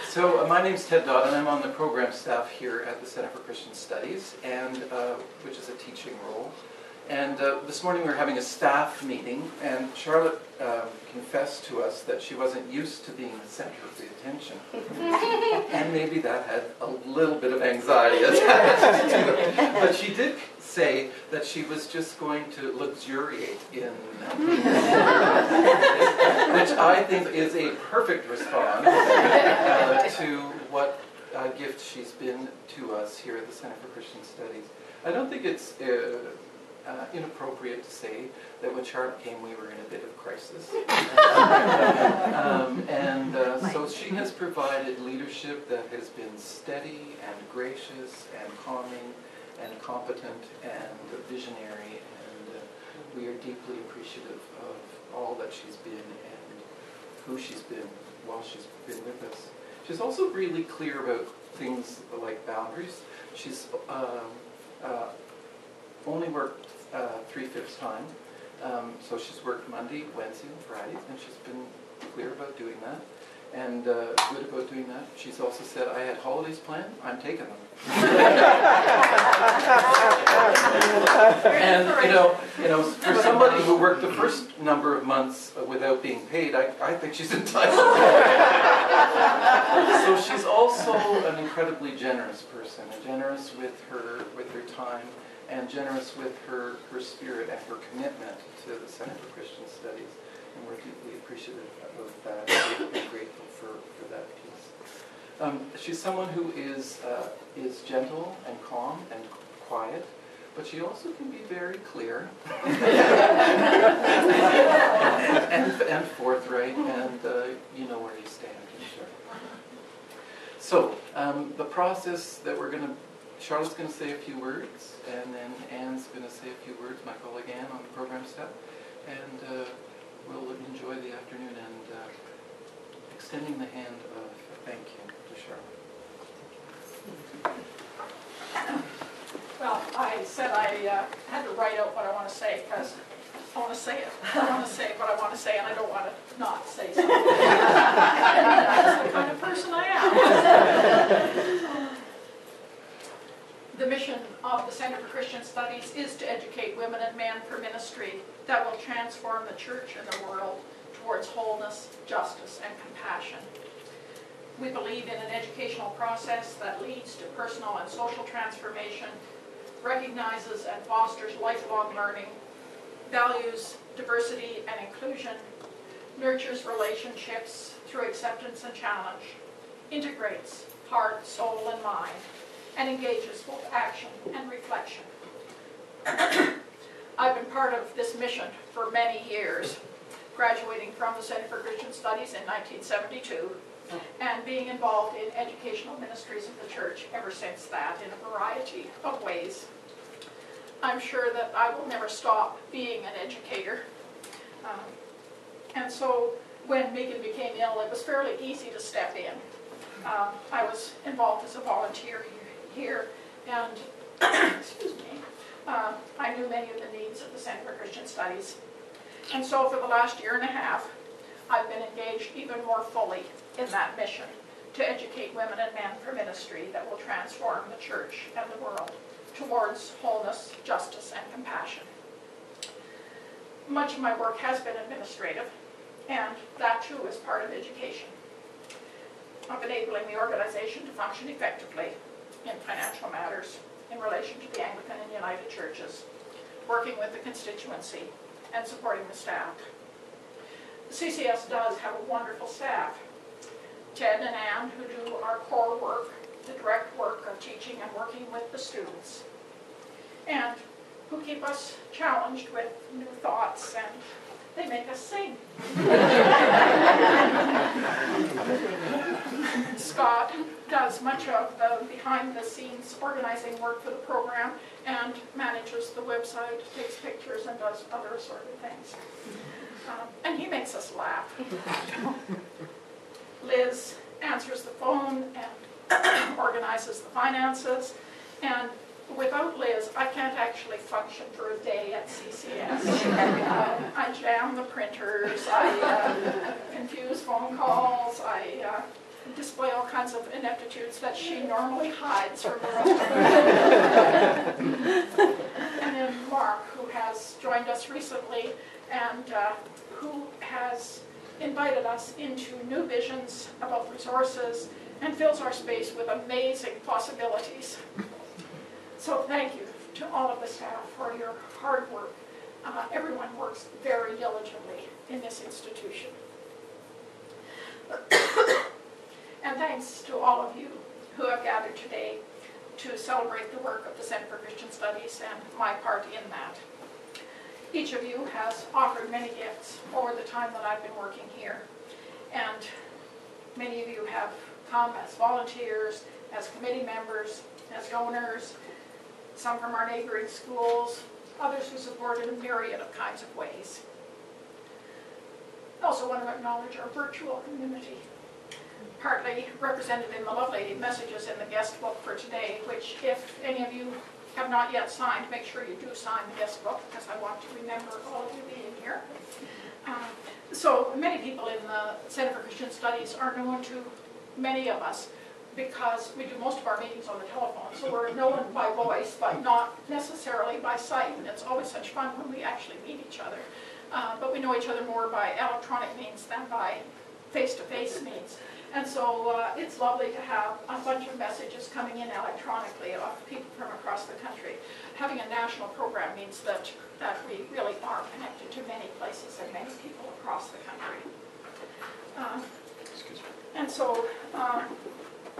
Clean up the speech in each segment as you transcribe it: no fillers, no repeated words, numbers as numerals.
So my name's Ted Dodd, and I'm on the program staff here at the Center for Christian Studies, and which is a teaching role. And this morning we were having a staff meeting, and Charlotte confessed to us that she wasn't used to being the center of the attention. And maybe that had a little bit of anxiety attached to it. But she did say that she was just going to luxuriate in which I think is a perfect response to what gift she's been to us here at the Center for Christian Studies. I don't think it's inappropriate to say that when Charlotte came, we were in a bit of crisis. So she has provided leadership that has been steady and gracious and calming and competent and visionary, and we are deeply appreciative of all that she's been and who she's been while she's been with us. She's also really clear about things like boundaries. She's only worked 3/5 time, so she's worked Monday, Wednesday, and Friday, and she's been clear about doing that and good about doing that. She's also said, I had holidays planned, I'm taking them. And you know, for somebody who worked the first number of months without being paid, I think she's entitled. So she's also an incredibly generous person, generous with her time, and generous with her spirit and her commitment to the Center for Christian Studies. And we're deeply appreciative of that and grateful for that piece. She's someone who is gentle and calm and quiet, but she also can be very clear and forthright, and you know where you stand. So the process that we're going to, Charlotte's going to say a few words, and then Anne's going to say a few words, my colleague Anne on the program staff, and we'll enjoy the afternoon and extending the hand of thank you to Charlotte. Well, I said I had to write out what I want to say because I want to say it. I want to say what I want to say, and I don't want to not say something. That's the kind of person I am. The mission of the Center for Christian Studies is to educate women and men for ministry that will transform the church and the world towards wholeness, justice, and compassion. We believe in an educational process that leads to personal and social transformation, recognizes and fosters lifelong learning, values diversity and inclusion, nurtures relationships through acceptance and challenge, integrates heart, soul, and mind, and engages both action and reflection. I've been part of this mission for many years, graduating from the Center for Christian Studies in 1972, and being involved in educational ministries of the church ever since that in a variety of ways. I'm sure that I will never stop being an educator. And so when Megan became ill, it was fairly easy to step in. I was involved as a volunteer here, and excuse me, I knew many of the needs of the Center for Christian Studies. And so for the last year and a half, I've been engaged even more fully in that mission to educate women and men for ministry that will transform the church and the world towards wholeness, justice, and compassion. Much of my work has been administrative, and that too is part of education, of enabling the organization to function effectively in financial matters in relation to the Anglican and United Churches, working with the constituency, and supporting the staff. The CCS does have a wonderful staff. Ted and Anne, who do our core work, the direct work of teaching and working with the students, and who keep us challenged with new thoughts, and they make us sing. Scott does much of the behind-the-scenes organizing work for the program and manages the website, takes pictures, and does other assorted things. And he makes us laugh. Liz answers the phone and organizes the finances, and without Liz, I can't actually function for a day at CCS. I jam the printers, I confuse phone calls, I display all kinds of ineptitudes that she normally hides from the rest of us. And then Mark, who has joined us recently and who has invited us into new visions about resources and fills our space with amazing possibilities. So thank you to all of the staff for your hard work. Everyone works very diligently in this institution. And thanks to all of you who have gathered today to celebrate the work of the Center for Christian Studies and my part in that. Each of you has offered many gifts over the time that I've been working here. And many of you have come as volunteers, as committee members, as donors, some from our neighboring schools, others who support in a myriad of kinds of ways. I also want to acknowledge our virtual community, partly represented in the lovely messages in the guest book for today, which if any of you have not yet signed, make sure you do sign the guest book, because I want to remember all of you being here. So many people in the Center for Christian Studies are known to many of us because we do most of our meetings on the telephone, so we're known by voice, but not necessarily by sight, and it's always such fun when we actually meet each other. But we know each other more by electronic means than by face-to-face means. And so it's lovely to have a bunch of messages coming in electronically of people from across the country. Having a national program means that we really are connected to many places and many people across the country. And so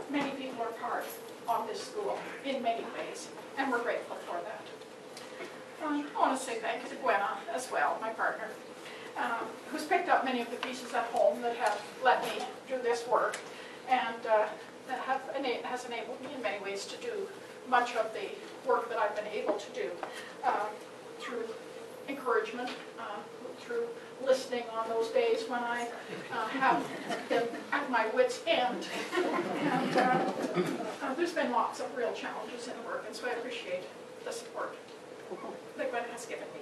many people are part of this school in many ways, and we're grateful for that. I want to say thank you to Gwenna as well, my partner, who's picked up many of the pieces at home that have let me do this work, and that has enabled me in many ways to do much of the work that I've been able to do through encouragement, through listening on those days when I have been at my wit's end. And there's been lots of real challenges in the work, and so I appreciate the support that Gwen has given me.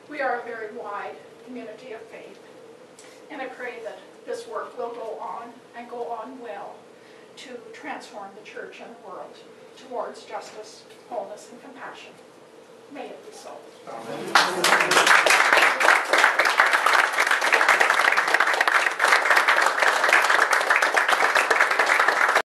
We are a very wide community of faith, and I pray that this work will go on and go on well to transform the church and the world towards justice, wholeness, and compassion. May it be so. Amen.